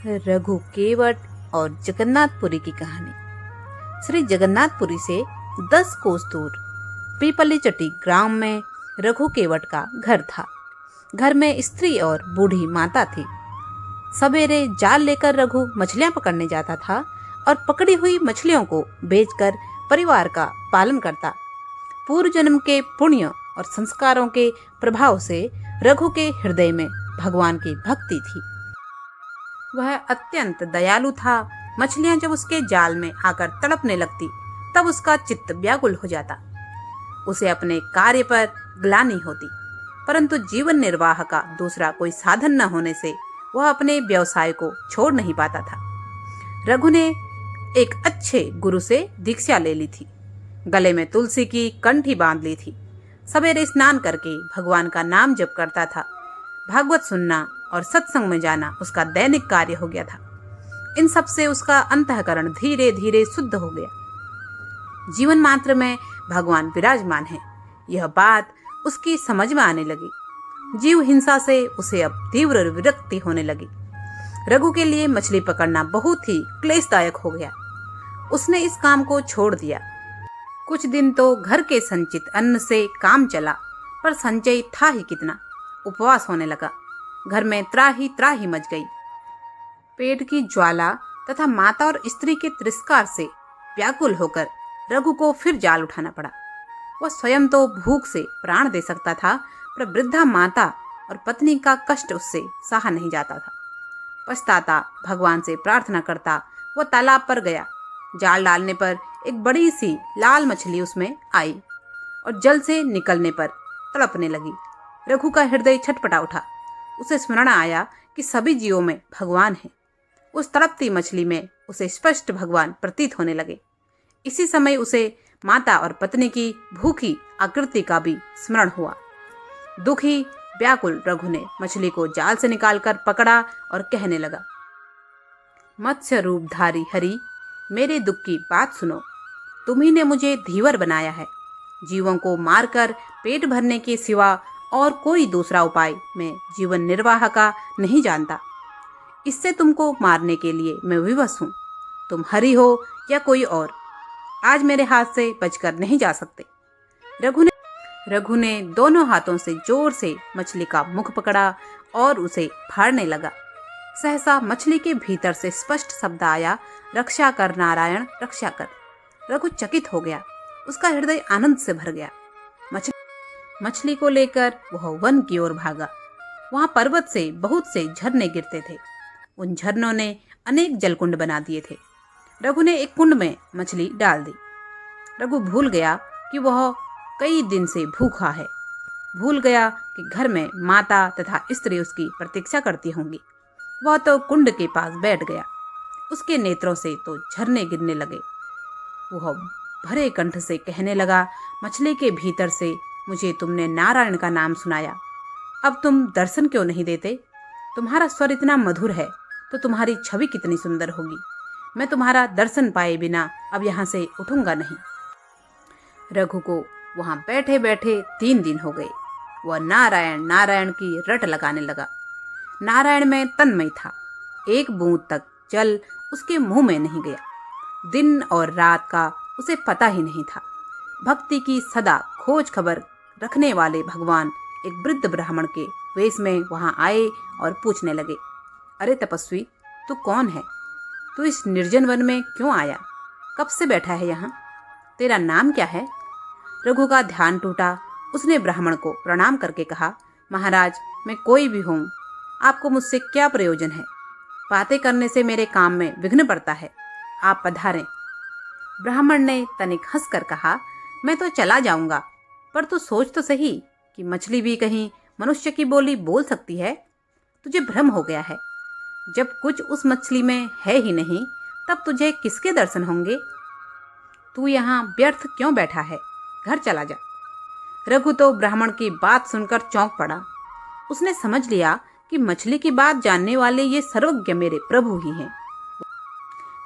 रघु केवट और जगन्नाथपुरी की कहानी। श्री जगन्नाथपुरी से 10 कोस दूर पीपली चट्टी ग्राम में रघु केवट का घर था। घर में स्त्री और बूढ़ी माता थी। सवेरे जाल लेकर रघु मछलियां पकड़ने जाता था और पकड़ी हुई मछलियों को बेचकर परिवार का पालन करता। पूर्व जन्म के पुण्य और संस्कारों के प्रभाव से रघु के हृदय में भगवान की भक्ति थी। वह अत्यंत दयालु था। मछलियां जब उसके जाल में आकर तड़पने लगती तब उसका चित्त व्याकुल हो जाता। उसे अपने कार्य पर ग्लानि होती, परंतु जीवन निर्वाह का दूसरा कोई साधन न होने से वह अपने व्यवसाय को छोड़ नहीं पाता था। रघु ने एक अच्छे गुरु से दीक्षा ले ली थी। गले में तुलसी की कंठी बांध ली थी। सवेरे स्नान करके भगवान का नाम जप करता था। भागवत सुनना और सत्संग में जाना उसका दैनिक कार्य हो गया था। इन सब से उसका अंतःकरण धीरे धीरे शुद्ध हो गया। जीवन मात्र में भगवान विराजमान है, यह बात उसकी समझ में आने लगी। जीव हिंसा से उसे अब तीव्र विरक्ति होने लगी। रघु के लिए मछली पकड़ना बहुत ही क्लेशदायक हो गया। उसने इस काम को छोड़ दिया। कुछ दिन तो घर के संचित अन्न से काम चला, पर संचय था ही कितना। उपवास होने लगा। घर में त्राही मच गई। पेट की ज्वाला तथा माता और स्त्री के तिरस्कार से व्याकुल होकर रघु को फिर जाल उठाना पड़ा। वह स्वयं तो भूख से प्राण दे सकता था, पर वृद्धा माता और पत्नी का कष्ट उससे सहा नहीं जाता था। पछताता भगवान से प्रार्थना करता वह तालाब पर गया। जाल डालने पर एक बड़ी सी लाल मछली उसमें आई और जल से निकलने पर तड़पने लगी। रघु का हृदय छटपटा उठा। उसे स्मरण आया कि सभी जीवों में भगवान है। उस तड़पती मछली में उसे स्पष्ट भगवान प्रतीत होने लगे। इसी समय उसे माता और पत्नी की भूखी आकृति का भी स्मरण हुआ। दुखी व्याकुल रघु ने मछली को जाल से निकालकर पकड़ा और कहने लगा, मत्स्य रूपधारी हरि, मेरे दुख की बात सुनो। तुम्ही ने मुझे धीवर बनाया है। जीवों को मारकर पेट भरने के सिवा और कोई दूसरा उपाय मैं जीवन निर्वाह का नहीं जानता। इससे तुमको मारने के लिए मैं विवश हूँ। तुम हरि हो या कोई और, आज मेरे हाथ से बचकर नहीं जा सकते। रघु ने दोनों हाथों से जोर से मछली का मुख पकड़ा और उसे फाड़ने लगा। सहसा मछली के भीतर से स्पष्ट शब्द आया, रक्षा कर नारायण, रक्षा कर। रघु चकित हो गया। उसका हृदय आनंद से भर गया। मछली को लेकर वह वन की ओर भागा। वहां पर्वत से बहुत से झरने गिरते थे। उन झरनों ने अनेक जलकुंड बना दिए थे। रघु ने एक कुंड में मछली डाल दी। रघु भूल गया कि वह कई दिन से भूखा है। भूल गया कि घर में माता तथा स्त्री उसकी प्रतीक्षा करती होंगी। वह तो कुंड के पास बैठ गया। उसके नेत्रों से तो झरने गिरने लगे। वह भरे कंठ से कहने लगा, मछली के भीतर से मुझे तुमने नारायण का नाम सुनाया, अब तुम दर्शन क्यों नहीं देते? तुम्हारा स्वर इतना मधुर है तो तुम्हारी छवि कितनी सुंदर होगी। मैं तुम्हारा दर्शन पाए बिना अब यहाँ से उठूंगा नहीं। रघु को वहां बैठे बैठे 3 दिन हो गए। वह नारायण नारायण की रट लगाने लगा। नारायण में तन्मय था। एक बूंद तक जल उसके मुंह में नहीं गया। दिन और रात का उसे पता ही नहीं था। भक्ति की सदा खोज खबर रखने वाले भगवान एक वृद्ध ब्राह्मण के वेश में वहां आए और पूछने लगे, अरे तपस्वी, तू कौन है? तू इस निर्जन वन में क्यों आया? कब से बैठा है यहाँ? तेरा नाम क्या है? रघु का ध्यान टूटा। उसने ब्राह्मण को प्रणाम करके कहा, महाराज, मैं कोई भी हूँ, आपको मुझसे क्या प्रयोजन है? बातें करने से मेरे काम में विघ्न पड़ता है। आप पधारें। ब्राह्मण ने तनिक हंसकर कहा, मैं तो चला जाऊंगा, पर तू सोच तो सही कि मछली भी कहीं मनुष्य की बोली बोल सकती है। तुझे भ्रम हो गया है। जब कुछ उस मछली में है ही नहीं, तब तुझे किसके दर्शन होंगे? तू यहाँ व्यर्थ क्यों बैठा है? घर चला जा। रघु तो ब्राह्मण की बात सुनकर चौंक पड़ा। उसने समझ लिया कि मछली की बात जानने वाले ये सर्वज्ञ मेरे प्रभु ही हैं।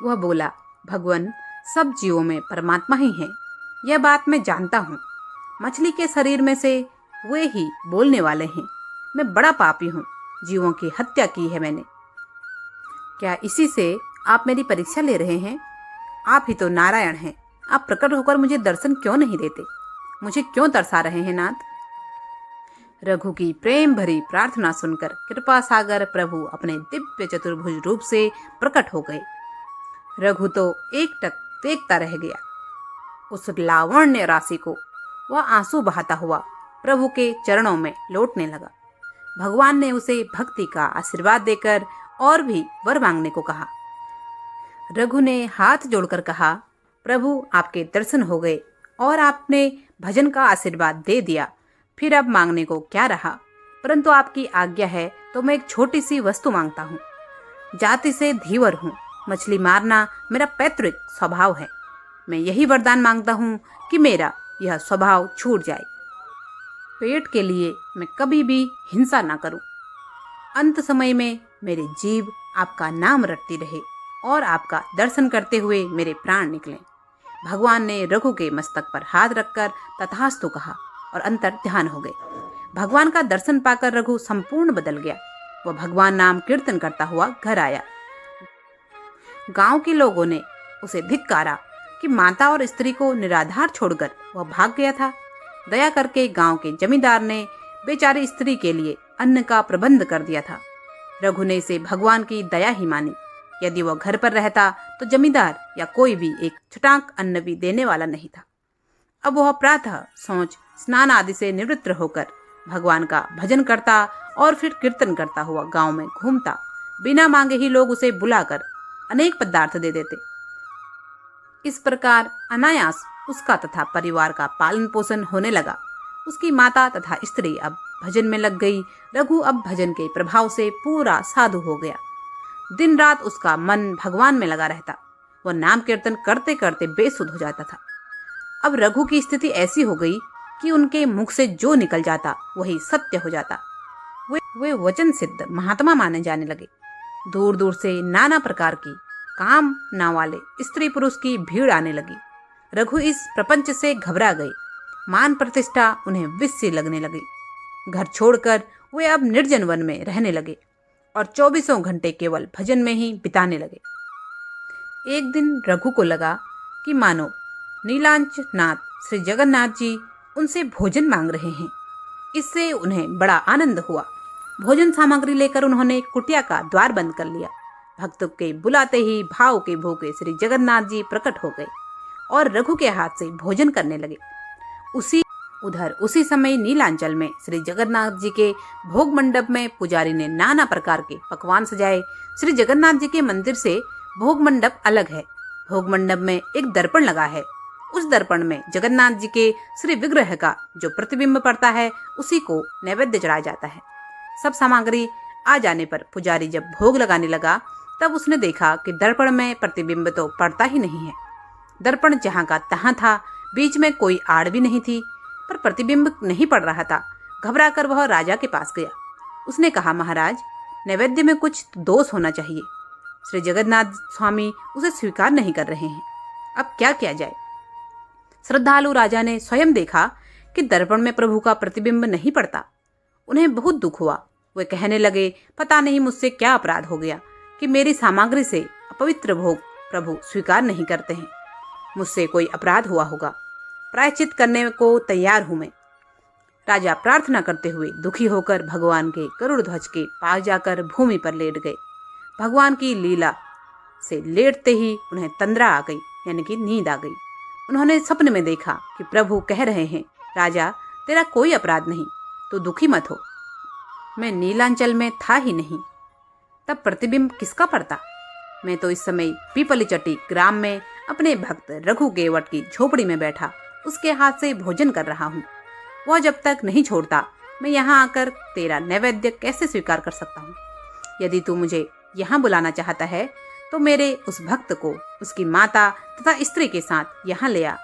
वह बोला, भगवान, सब जीवों में परमात्मा ही है, यह बात मैं जानता हूँ। मछली के शरीर में से वे ही बोलने वाले हैं। मैं बड़ा पापी हूँ, जीवों की हत्या की है मैंने। क्या इसी से आप मेरी परीक्षा ले रहे हैं? आप ही तो नारायण हैं। आप प्रकट होकर मुझे दर्शन क्यों नहीं देते? मुझे क्यों तरसा रहे हैं नाथ? रघु की प्रेम भरी प्रार्थना सुनकर कृपा सागर प्रभु अपने दिव्य चतुर्भुज रूप से प्रकट हो गए। रघु तो एकटक देखता रह गया। उस लावण्य राशि को वह आंसू बहाता हुआ प्रभु के चरणों में लौटने लगा। भगवान ने उसे भक्ति का आशीर्वाद देकर और भी वर मांगने को कहा। रघु ने हाथ जोड़कर कहा, प्रभु आपके दर्शन हो गए और आपने भजन का आशीर्वाद दे दिया, फिर अब मांगने को क्या रहा? परंतु आपकी आज्ञा है तो मैं एक छोटी सी वस्तु मांगता हूँ। जाति से धीवर हूँ, मछली मारना मेरा पैतृक स्वभाव है। मैं यही वरदान मांगता हूँ कि मेरा यह स्वभाव छूट जाए। पेट के लिए मैं कभी भी हिंसा ना करूं। अंत समय में मेरी जीभ आपका नाम रटती रहे और आपका दर्शन करते हुए मेरे प्राण निकलें। भगवान ने रघु के मस्तक पर हाथ रखकर तथास्तु कहा और अंतर ध्यान हो गए। भगवान का दर्शन पाकर रघु संपूर्ण बदल गया। वह भगवान नाम कीर्तन करता हुआ घर आया। गांव के लोगों ने उसे धिक्कारा कि माता और स्त्री को निराधार छोड़कर वह भाग गया था। दया करके गांव के जमींदार ने बेचारी स्त्री के लिए अन्न का प्रबंध कर दिया था। रघु ने इसे भगवान की दया ही मानी। यदि वह घर पर रहता तो जमींदार या कोई भी एक छटाक अन्न भी देने वाला नहीं था। अब वह प्रातः शौच स्नान आदि से निवृत्त होकर भगवान का भजन करता और फिर कीर्तन करता हुआ गांव में घूमता। बिना मांगे ही लोग उसे बुलाकर अनेक पदार्थ दे देते। इस प्रकार अनायास उसका तथा परिवार का पालन पोषण होने लगा। उसकी माता तथा स्त्री अब भजन में लग गई। रघु अब भजन के प्रभाव से पूरा साधु हो गया। दिन रात उसका मन भगवान में लगा रहता। वह नाम कीर्तन करते करते बेसुध हो जाता था। अब रघु की स्थिति ऐसी हो गई कि उनके मुख से जो निकल जाता वही सत्य हो जाता। वे वचन सिद्ध महात्मा माने जाने लगे। दूर दूर से नाना प्रकार की काम ना वाले स्त्री पुरुष की भीड़ आने लगी। रघु इस प्रपंच से घबरा गए। मान प्रतिष्ठा उन्हें विष सी लगने लगी। घर छोड़कर वे अब निर्जन वन में रहने लगे और 24 घंटे केवल भजन में ही बिताने लगे। एक दिन रघु को लगा कि मानो नीलांच नाथ श्री जगन्नाथ जी उनसे भोजन मांग रहे हैं। इससे उन्हें बड़ा आनंद हुआ। भोजन सामग्री लेकर उन्होंने कुटिया का द्वार बंद कर लिया। भक्तों के बुलाते ही भाव के भूखे श्री जगन्नाथ जी प्रकट हो गए और रघु के हाथ से भोजन करने लगे। उसी समय नीलांचल में श्री जगन्नाथ जी के भोग मंडप में पुजारी ने नाना प्रकार के पकवान सजाए। श्री जगन्नाथ जी के मंदिर से भोग मंडप अलग है। भोग मंडप में एक दर्पण लगा है। उस दर्पण में जगन्नाथ जी के श्री विग्रह का जो प्रतिबिंब पड़ता है उसी को नैवेद्य चढ़ाया जाता है। सब सामग्री आ जाने पर पुजारी जब भोग लगाने लगा तब उसने देखा कि दर्पण में प्रतिबिंब तो पड़ता ही नहीं है। दर्पण जहाँ का तहाँ था, बीच में कोई आड़ भी नहीं थी, पर प्रतिबिंब नहीं पड़ रहा था। घबराकर वह राजा के पास गया। उसने कहा, महाराज, नैवेद्य में कुछ दोष होना चाहिए। श्री जगन्नाथ स्वामी उसे स्वीकार नहीं कर रहे हैं। अब क्या किया जाए? श्रद्धालु राजा ने स्वयं देखा कि दर्पण में प्रभु का प्रतिबिंब नहीं पड़ता। उन्हें बहुत दुख हुआ। वे कहने लगे, पता नहीं मुझसे क्या अपराध हो गया कि मेरी सामग्री से अपवित्र भोग प्रभु स्वीकार नहीं करते हैं। मुझसे कोई अपराध हुआ होगा। प्रायश्चित करने को तैयार हूं मैं। राजा प्रार्थना करते हुए दुखी होकर भगवान के गरुड़ ध्वज के पास जाकर भूमि पर लेट गए। भगवान की लीला से लेटते ही उन्हें तंद्रा आ गई, यानी कि नींद आ गई। उन्होंने सपने में देखा कि प्रभु कह रहे हैं, राजा, तेरा कोई अपराध नहीं, तो दुखी मत हो। मैं नीलांचल में था ही नहीं, तब प्रतिबिंब किसका पड़ता? मैं तो इस समय पीपली चट्टी ग्राम में अपने भक्त रघु केवट की झोपड़ी में बैठा उसके हाथ से भोजन कर रहा हूँ। वह जब तक नहीं छोड़ता मैं यहाँ आकर तेरा नैवेद्य कैसे स्वीकार कर सकता हूँ? यदि तू मुझे यहाँ बुलाना चाहता है तो मेरे उस भक्त को उसकी माता तथा स्त्री के साथ यहाँ ले आ।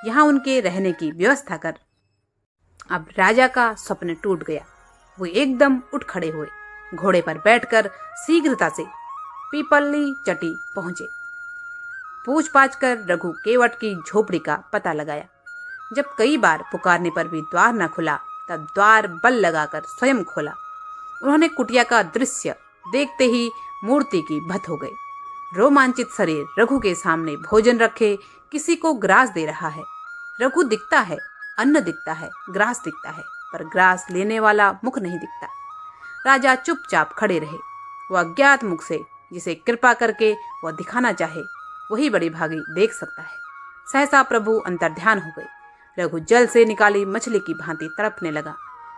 यहाँ उनके रहने की व्यवस्था कर। अब राजा का स्वप्न टूट गया। वो एकदम उठ खड़े हुए। घोड़े पर बैठकर शीघ्रता से पीपली चट्टी पहुंचे। पूछ पाछ कर रघु केवट की झोपड़ी का पता लगाया। जब कई बार पुकारने पर भी द्वार न खुला तब द्वार बल लगाकर स्वयं खोला। उन्होंने कुटिया का दृश्य देखते ही मूर्ति की भत हो गए। रोमांचित शरीर रघु के सामने भोजन रखे किसी को ग्रास दे रहा है। रघु दिखता है, अन्न दिखता है, ग्रास दिखता है, पर ग्रास लेने वाला मुख नहीं दिखता। राजा चुपचाप खड़े रहे। वह अज्ञात मुख से जिसे कृपा करके वह दिखाना चाहे वही बड़ी भागी देख सकता है। सहसा प्रभु अंतर्ध्यान हो गए। रघु जल से निकाली मछली की भांति तड़पने लगा।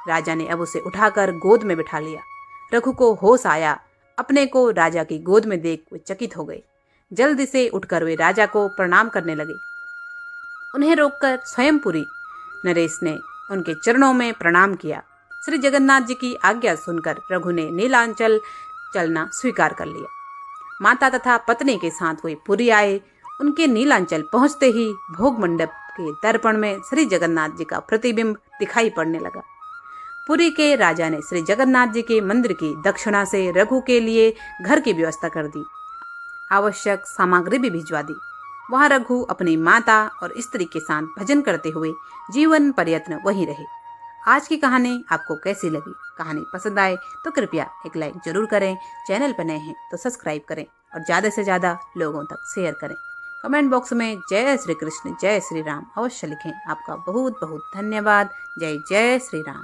राजा ने अब उसे उठाकर गोद में बिठा लिया। रघु को होश आया। अपने को राजा की गोद में देख वे चकित हो गए। जल्दी से उठकर वे राजा को प्रणाम करने लगे। उन्हें रोककर स्वयंपुरी नरेश ने उनके चरणों में प्रणाम किया। श्री जगन्नाथ जी की आज्ञा सुनकर रघु ने नीलांचल चलना स्वीकार कर लिया। माता तथा पत्नी के साथ वे पुरी आए। उनके नीलांचल पहुंचते ही भोग मंडप के दर्पण में श्री जगन्नाथ जी का प्रतिबिंब दिखाई पड़ने लगा। पुरी के राजा ने श्री जगन्नाथ जी के मंदिर की दक्षिणा से रघु के लिए घर की व्यवस्था कर दी। आवश्यक सामग्री भी भिजवा दी। वहां रघु अपनी माता और स्त्री के साथ भजन करते हुए जीवन पर्यंत वहीं रहे। आज की कहानी आपको कैसी लगी? कहानी पसंद आए तो कृपया एक लाइक जरूर करें। चैनल पर नए हैं तो सब्सक्राइब करें और ज़्यादा से ज़्यादा लोगों तक शेयर करें। कमेंट बॉक्स में जय श्री कृष्ण, जय श्री राम अवश्य लिखें। आपका बहुत बहुत धन्यवाद। जय जय श्री राम।